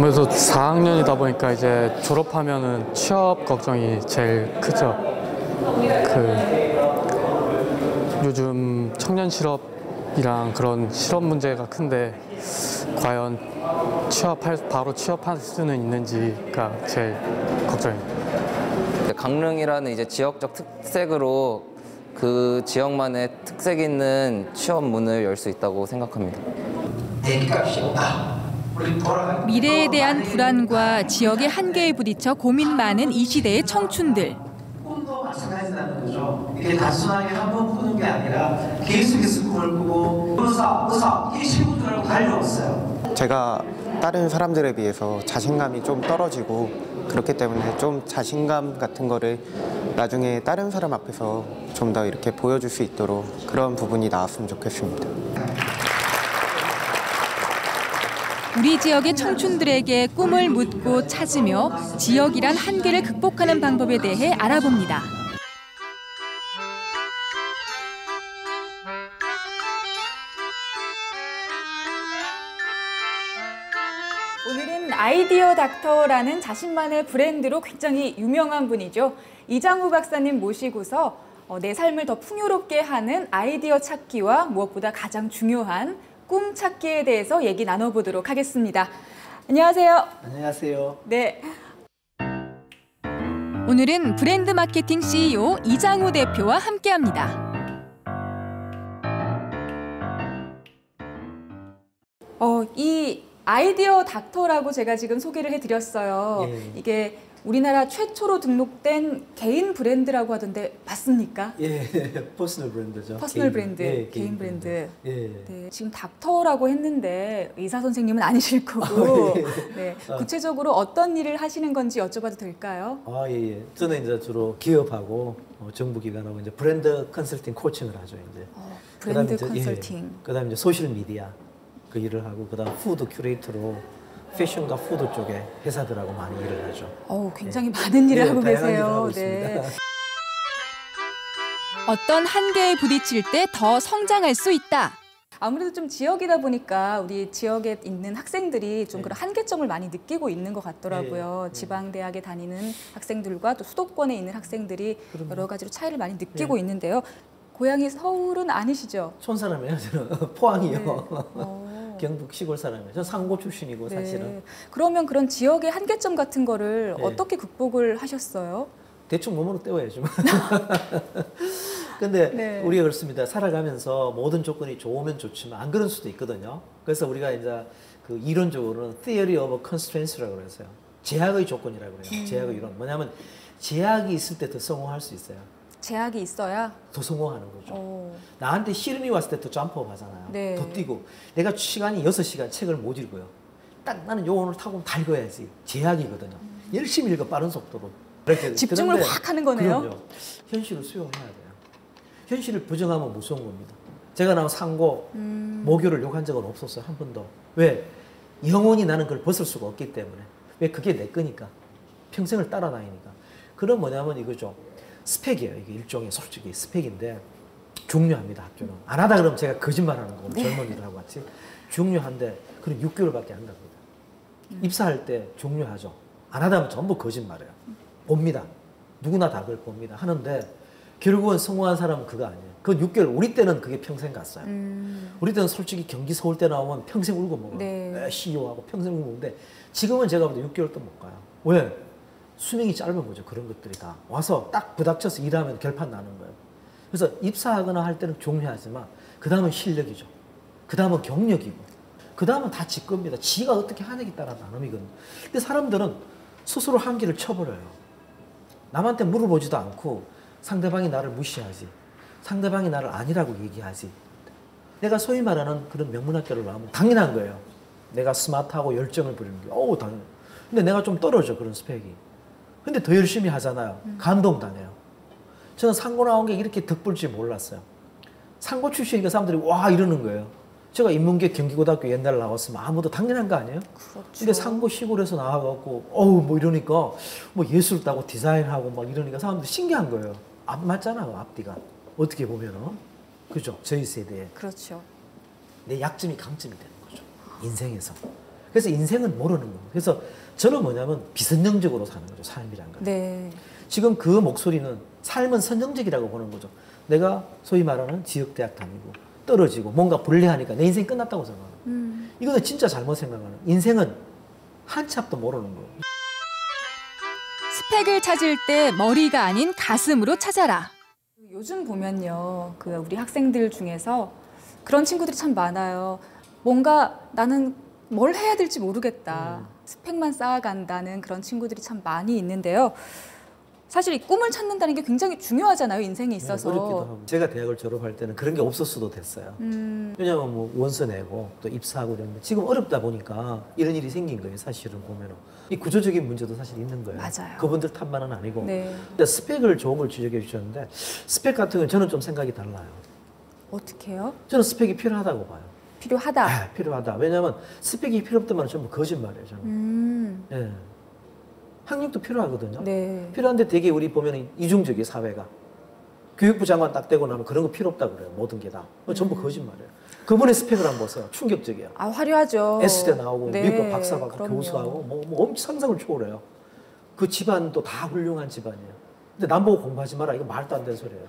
아무래도 4학년이다 보니까 이제 졸업하면은 취업 걱정이 제일 크죠. 요즘 청년 실업이랑 그런 실업 문제가 큰데 과연 바로 취업할 수는 있는지가 제일 걱정입니다. 강릉이라는 이제 지역적 특색으로 그 지역만의 특색 있는 취업 문을 열 수 있다고 생각합니다. 미래에 대한 불안과 지역의 한계에 부딪혀 고민 많은 이 시대의 청춘들. 꿈도 마찬가지라는 거죠. 이게 단순하게 한 번 꾸는 게 아니라 계속해서 꿈을 꾸고 의사 이게 쉬운 줄 알고 달려왔어요. 제가 다른 사람들에 비해서 자신감이 좀 떨어지고 그렇기 때문에 좀 자신감 같은 거를 나중에 다른 사람 앞에서 좀 더 이렇게 보여줄 수 있도록 그런 부분이 나왔으면 좋겠습니다. 우리 지역의 청춘들에게 꿈을 묻고 찾으며 지역이란 한계를 극복하는 방법에 대해 알아봅니다. 오늘은 아이디어 닥터라는 자신만의 브랜드로 굉장히 유명한 분이죠. 이장우 박사님 모시고서 내 삶을 더 풍요롭게 하는 아이디어 찾기와 무엇보다 가장 중요한 꿈 찾기에 대해서 얘기 나눠보도록 하겠습니다. 안녕하세요. 안녕하세요. 네. 오늘은 브랜드 마케팅 CEO 이장우 대표와 함께합니다. 이 아이디어 닥터라고 제가 지금 소개를 해드렸어요. 예. 이게 우리나라 최초로 등록된 개인 브랜드라고 하던데 맞습니까? 예, 퍼스널 브랜드죠. 퍼스널 브랜드, 예, 개인 브랜드. 예. 네, 지금 닥터라고 했는데 의사 선생님은 아니실 거고 네, 구체적으로 어떤 일을 하시는 건지 여쭤봐도 될까요? 예. 저는 이제 주로 기업하고 정부 기관하고 이제 브랜드 컨설팅 코칭을 하죠. 이제. 브랜드 그다음에 컨설팅. 그다음에 이제 소셜 미디어 그 일을 하고 그다음 푸드 큐레이터로 패션과 푸드 쪽에 회사들하고 많이 일을 하죠. 굉장히 많은 일을 하고 다양한 일을 계세요. 하고 네. 있습니다. 어떤 한계에 부딪힐 때 더 성장할 수 있다. 아무래도 좀 지역이다 보니까 우리 지역에 있는 학생들이 좀 그런 한계점을 많이 느끼고 있는 것 같더라고요. 지방대학에 다니는 학생들과 또 수도권에 있는 학생들이 여러 가지로 차이를 많이 느끼고 있는데요. 고향이 서울은 아니시죠? 촌사람이에요. 저는 포항이요. 경북 시골 사람이에요. 저 상고 출신이고 사실은. 그러면 그런 지역의 한계점 같은 거를 어떻게 극복을 하셨어요? 대충 몸으로 때워야죠. 근데 우리가 그렇습니다. 살아가면서 모든 조건이 좋으면 좋지만 안 그럴 수도 있거든요. 그래서 우리가 이제 그 이론적으로는 Theory of Constraints라고 그래서요. 제약의 조건이라고 그래요. 제약의 이론. 뭐냐면 제약이 있을 때 더 성공할 수 있어요. 제약이 있어야 더 성공하는 거죠. 나한테 시름이 왔을 때 더 점프업 하잖아요. 네. 더 뛰고. 내가 시간이 6시간 책을 못 읽어요. 딱 나는 요 오늘 타고 다 읽어야지. 제약이거든요. 열심히 읽어 빠른 속도로. 집중을 그런데, 확 하는 거네요. 그럼요. 현실을 수용해야 돼요. 현실을 부정하면 무서운 겁니다. 제가 나온 상고, 모교를 욕한 적은 없었어요. 한 번도. 왜? 영원히 나는 그걸 벗을 수가 없기 때문에. 왜? 그게 내 거니까. 평생을 따라다니니까. 그럼 뭐냐면 이거죠. 스펙이에요. 이게 일종의 솔직히 스펙인데 중요합니다. 학교는. 안 하다 그러면 제가 거짓말하는 거고 젊은이들하고 같이. 중요한데 그럼 6개월밖에 안 갑니다. 입사할 때 중요하죠. 안 하다 하면 전부 거짓말이에요. 봅니다. 누구나 다 그걸 봅니다. 하는데 결국은 성공한 사람은 그거 아니에요. 그건 6개월. 우리 때는 그게 평생 갔어요. 우리 때는 솔직히 경기 서울대 나오면 평생 울고 먹어요. CEO하고 평생 울고 먹는데 지금은 제가 봐도 6개월도 못 가요. 왜? 수명이 짧은 거죠. 그런 것들이 다. 와서 딱 부닥쳐서 일하면 결판 나는 거예요. 그래서 입사하거나 할 때는 중요하지만 그 다음은 실력이죠. 그 다음은 경력이고 그 다음은 다 지 겁니다. 지가 어떻게 하느냐에 따라 나눔이거든요. 근데 사람들은 스스로 한계를 쳐버려요. 남한테 물어보지도 않고 상대방이 나를 무시하지. 상대방이 나를 아니라고 얘기하지. 내가 소위 말하는 그런 명문학교를 나오면 당연한 거예요. 내가 스마트하고 열정을 부리는 게. 당연. 근데 내가 좀 떨어져 그런 스펙이. 근데 더 열심히 하잖아요. 감동당해요. 저는 상고 나온 게 이렇게 덕불지 몰랐어요. 상고 출신이니까 사람들이 와 이러는 거예요. 제가 인문계 경기고등학교 옛날에 나왔으면 아무도 당연한 거 아니에요? 그렇죠. 근데 상고 시골에서 나와갖고 뭐 이러니까 뭐 예술 따고 디자인하고 막 이러니까 사람들이 신기한 거예요. 안 맞잖아요, 앞뒤가. 어떻게 보면은. 그죠? 저희 세대에. 그렇죠. 내 약점이 강점이 되는 거죠. 인생에서. 그래서 인생은 모르는 겁니다. 그래서 저는 뭐냐면 비선정적으로 사는 거죠. 삶이란 거. 네. 지금 그 목소리는 삶은 선정적이라고 보는 거죠. 내가 소위 말하는 지역대학 다니고 떨어지고 뭔가 불리하니까 내 인생 끝났다고 생각하는. 이거는 진짜 잘못 생각하는. 인생은 한 치 앞도 모르는 거예요. 스펙을 찾을 때 머리가 아닌 가슴으로 찾아라. 요즘 보면요, 그 우리 학생들 중에서 그런 친구들이 참 많아요. 뭔가 나는 뭘 해야 될지 모르겠다. 스펙만 쌓아간다는 그런 친구들이 참 많이 있는데요. 사실 이 꿈을 찾는다는 게 굉장히 중요하잖아요, 인생에 있어서. 어렵기도 하고. 제가 대학을 졸업할 때는 그런 게 없었어도 됐어요. 왜냐하면 뭐 원서 내고 또 입사하고 이랬는데 지금 어렵다 보니까 이런 일이 생긴 거예요. 사실은 보면은 이 구조적인 문제도 사실 있는 거예요. 맞아요. 그분들 탓만은 아니고. 네. 근데 스펙을 좋은 걸 지적해 주셨는데 스펙 같은 경우는 저는 좀 생각이 달라요. 어떻게 해요? 저는 스펙이 필요하다고 봐요. 필요하다. 네, 필요하다. 왜냐하면 스펙이 필요 없다면 전부 거짓말이에요. 저는. 네. 학력도 필요하거든요. 네. 필요한데 되게 우리 보면 이중적이에요, 사회가. 교육부 장관 딱 되고 나면 그런 거 필요 없다고 그래요. 모든 게 다. 전부 거짓말이에요. 그분의 스펙을 한번 보세요. 충격적이에요. 아, 화려하죠. S대 나오고 네, 미국 박사 받고 그럼요. 교수하고 뭐 엄청 상상을 초월해요. 그 집안도 다 훌륭한 집안이에요. 근데 남보고 공부하지 마라. 이거 말도 안 되는 소리예요.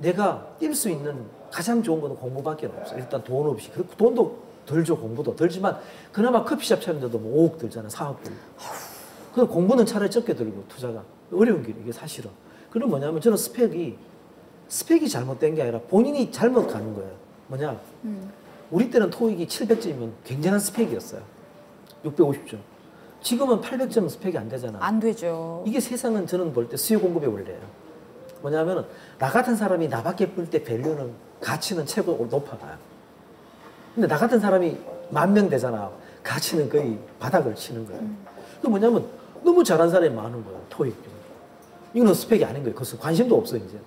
내가 뛸 수 있는 가장 좋은 건 공부밖에 없어요. 일단 돈 없이. 그리고 돈도 덜 줘, 공부도 덜지만 그나마 커피숍 차리는데도 뭐 5억 들잖아, 4억 들. 그 공부는 차라리 적게 들고 투자가 어려운 길이 이게 사실은. 그럼 뭐냐면 저는 스펙이 잘못된 게 아니라 본인이 잘못 가는 거예요. 뭐냐? 우리 때는 토익이 700점이면 굉장한 스펙이었어요. 650점. 지금은 800점 스펙이 안 되잖아. 안 되죠. 이게 세상은 저는 볼 때 수요 공급의 원리예요. 뭐냐면 나 같은 사람이 나밖에 볼 때 밸류는 가치는 최고 높아가요. 근데 나 같은 사람이 10,000명 되잖아. 가치는 거의 바닥을 치는 거예요. 그 뭐냐면 너무 잘한 사람이 많은 거예요. 토익. 이거는 스펙이 아닌 거예요. 그래서 관심도 없어요, 이제.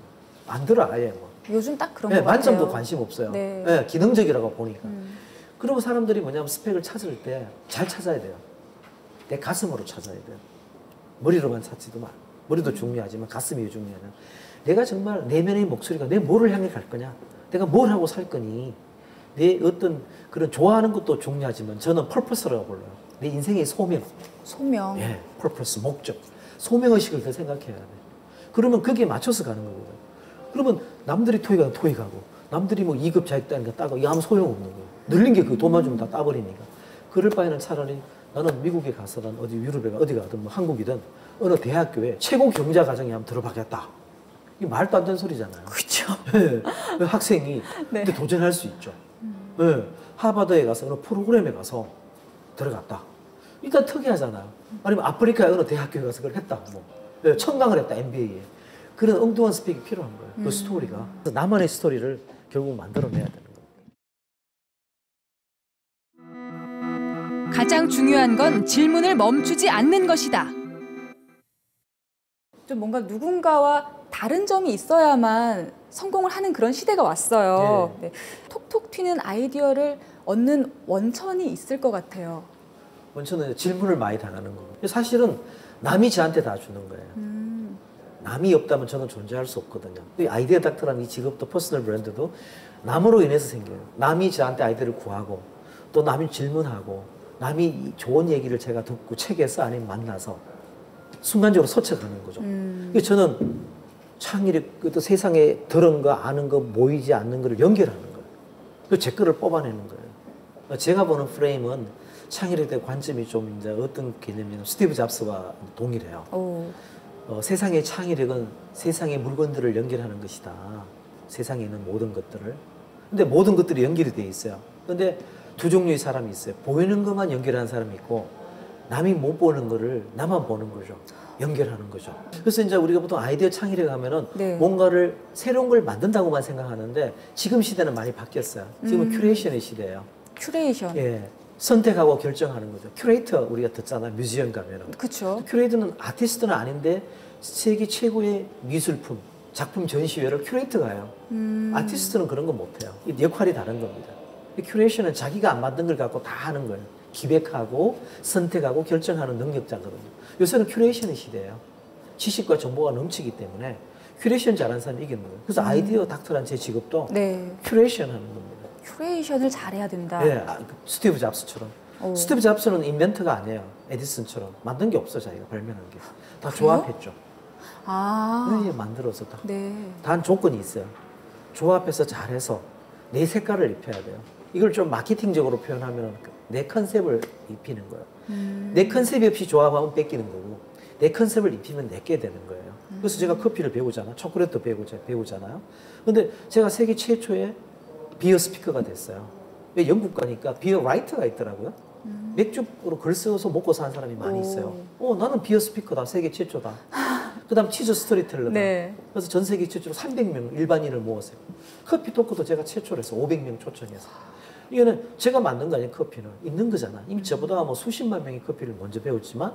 안 들어, 아예 뭐. 요즘 딱 그런 네, 것 같아요. 만점도 관심 없어요. 네. 네, 기능적이라고 보니까. 그리고 사람들이 뭐냐면 스펙을 찾을 때 잘 찾아야 돼요. 내 가슴으로 찾아야 돼요. 머리로만 찾지도 마. 머리도 중요하지만 가슴이 중요하냐. 내가 정말 내면의 목소리가 내 뭐를 향해 갈 거냐. 내가 뭘 하고 살 거니. 내 어떤 그런 좋아하는 것도 중요하지만 저는 퍼포스라고 불러요. 내 인생의 소명. 소명. 예, 퍼포스, 목적. 소명의식을 더 생각해야 돼. 그러면 거기에 맞춰서 가는 거거든. 그러면 남들이 토익하고 토익하고 남들이 뭐 2급 자격다니까 따고 이거 아무 소용없는 거예요. 늘린 게 그 돈만 주면 다 따버리니까. 그럴 바에는 차라리 나는 미국에 가서든 어디 유럽에 어디 가든 뭐 한국이든 어느 대학교에 최고 경자 과정에 한번 들어가겠다. 이게 말도 안 되는 소리잖아요. 그렇죠. 예, 학생이 네. 근데 도전할 수 있죠. 예, 하버드에 가서 어느 프로그램에 가서 들어갔다. 일단 특이하잖아요. 아니면 아프리카의 어느 대학교에 가서 그걸 했다. 뭐 예, 청강을 했다, MBA에. 그런 엉뚱한 스펙이 필요한 거예요. 그 스토리가. 그래서 나만의 스토리를 결국 만들어내야 되는 거예요. 가장 중요한 건 질문을 멈추지 않는 것이다. 좀 뭔가 누군가와 다른 점이 있어야만 성공을 하는 그런 시대가 왔어요. 네. 톡톡 튀는 아이디어를 얻는 원천이 있을 것 같아요. 원천은 질문을 많이 당하는 거예요. 사실은 남이 저한테 다 주는 거예요. 남이 없다면 저는 존재할 수 없거든요. 이 아이디어 닥터라는 이 직업도 퍼스널 브랜드도 남으로 인해서 생겨요. 남이 저한테 아이디어를 구하고 또 남이 질문하고 남이 좋은 얘기를 제가 듣고 책에서 아니면 만나서 순간적으로 소책하는 거죠. 그래서 저는 창의력, 또 세상에 들은 거, 아는 거, 모이지 않는 거를 연결하는 거예요. 그래서 제 거를 뽑아내는 거예요. 제가 보는 프레임은 창의력의 관점이 좀 이제 어떤 개념이냐면 스티브 잡스와 동일해요. 세상의 창의력은 세상의 물건들을 연결하는 것이다. 세상에 있는 모든 것들을. 근데 모든 것들이 연결이 돼 있어요. 근데 두 종류의 사람이 있어요. 보이는 것만 연결하는 사람이 있고 남이 못 보는 거를 나만 보는 거죠. 연결하는 거죠. 그래서 이제 우리가 보통 아이디어 창의력 하면은 네. 뭔가를 새로운 걸 만든다고만 생각하는데 지금 시대는 많이 바뀌었어요. 지금은 큐레이션의 시대예요. 큐레이션. 예. 선택하고 결정하는 거죠. 큐레이터 우리가 듣잖아요. 뮤지엄 가면은. 그렇죠. 큐레이터는 아티스트는 아닌데 세계 최고의 미술품, 작품 전시회를 큐레이터가 해요. 아티스트는 그런 거 못해요. 역할이 다른 겁니다. 큐레이션은 자기가 안 만든 걸 갖고 다 하는 거예요. 기획하고 선택하고 결정하는 능력자거든요. 요새는 큐레이션의 시대예요. 지식과 정보가 넘치기 때문에 큐레이션 잘하는 사람이 이기는 거예요. 그래서 아이디어 닥터란 제 직업도 네. 큐레이션 하는 겁니다. 큐레이션을 잘해야 된다. 예, 스티브 잡스처럼. 오. 스티브 잡스는 인벤터가 아니에요. 에디슨처럼 만든 게 없어 자기가 발명한 게. 다 조합했죠. 아, 만들어서 다. 네. 단 조건이 있어요. 조합해서 잘해서 내 색깔을 입혀야 돼요. 이걸 좀 마케팅적으로 표현하면 내 컨셉을 입히는 거예요. 내 컨셉이 없이 조합하면 뺏기는 거고 내 컨셉을 입히면 내게 되는 거예요. 그래서 제가 커피를 배우잖아요. 초콜릿도 배우잖아요. 근데 제가 세계 최초의 비어 스피커가 됐어요. 왜 영국 가니까 비어 라이터가 있더라고요. 맥주로 글 써서 먹고 사는 사람이 많이 있어요. 나는 비어 스피커다. 세계 최초다. 그 다음 치즈 스토리텔러다. 네. 그래서 전 세계 최초로 300명 일반인을 모았어요. 커피 토크도 제가 최초로 해서 500명 초청해서. 이거는 제가 만든 거 아니에요. 커피는 있는 거잖아. 이미 저보다 뭐 수십만 명이 커피를 먼저 배웠지만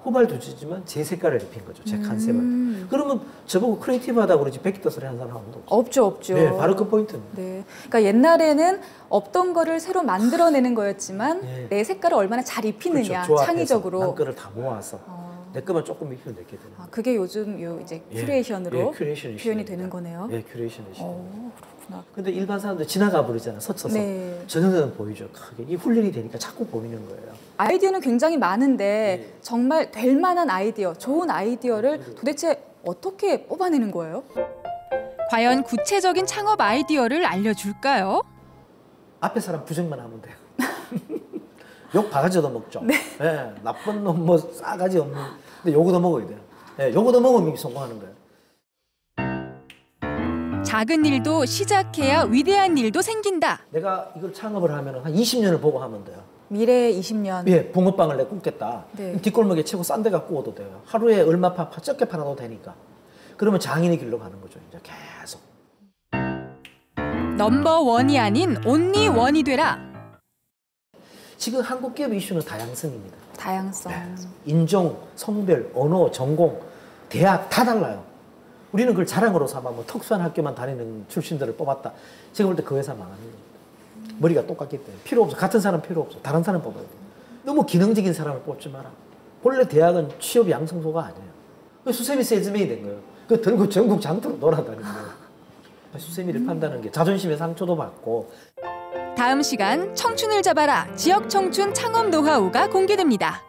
후발두지지만 제 색깔을 입힌 거죠. 제 컨셉을. 그러면 저보고 크리에이티브하다고 그러지 베끼다 소리 하는 사람 아무도 없어요. 없죠. 네, 바로 그 포인트입니다. 네. 그러니까 옛날에는 없던 거를 새로 만들어내는 거였지만 네. 내 색깔을 얼마나 잘 입히느냐, 그렇죠. 조합해서 창의적으로. 남 거를 다 모아서 내 거만 조금 입히면 내게 되는 거예요. 그게 요즘 이제 큐레이션으로 큐레이션이 표현이 시대입니다. 되는 거네요. 네, 큐레이션이 시대. 그렇구나. 근데 일반 사람들 지나가 버리잖아. 서쳐서. 네. 저 정도는 보이죠. 크게. 이 훈련이 되니까 자꾸 보이는 거예요. 아이디어는 굉장히 많은데 정말 될 만한 아이디어, 좋은 아이디어를 도대체 어떻게 뽑아내는 거예요? 과연 구체적인 창업 아이디어를 알려줄까요? 앞에 사람 부정만 하면 돼요. 욕 바가지도 먹죠. 네. 나쁜 놈 뭐 싸가지 없는. 근데 요거도 먹어야 돼요. 요거도 먹으면 성공하는 거예요. 작은 일도 시작해야 위대한 일도 생긴다. 내가 이걸 창업을 하면 한 20년을 보고 하면 돼요. 미래 20년. 예, 붕어빵을 내 굽겠다. 네. 뒷골목에 최고 싼 데가 구워도 돼요. 하루에 얼마 적게 팔아도 되니까. 그러면 장인의 길로 가는 거죠. 이제 계속. 넘버 원이 아닌 온리 원이 되라. 지금 한국 기업 이슈는 다양성입니다. 다양성. 인종, 성별, 언어, 전공, 대학 다 달라요. 우리는 그걸 자랑으로 삼아 뭐 특수한 학교만 다니는 출신들을 뽑았다. 제가 볼 때 그 회사 망하는 겁니다. 머리가 똑같기 때문에. 필요 없어. 같은 사람 필요 없어. 다른 사람 뽑아야 돼. 너무 기능적인 사람을 뽑지 마라. 본래 대학은 취업 양성소가 아니에요. 수세미 세즈맨이 된 거예요. 그 들고 전국 장터로 돌아다니는 거예요. 수세미를 판다는 게 자존심의 상처도 받고. 다음 시간 청춘을 잡아라 지역 청춘 창업 노하우가 공개됩니다.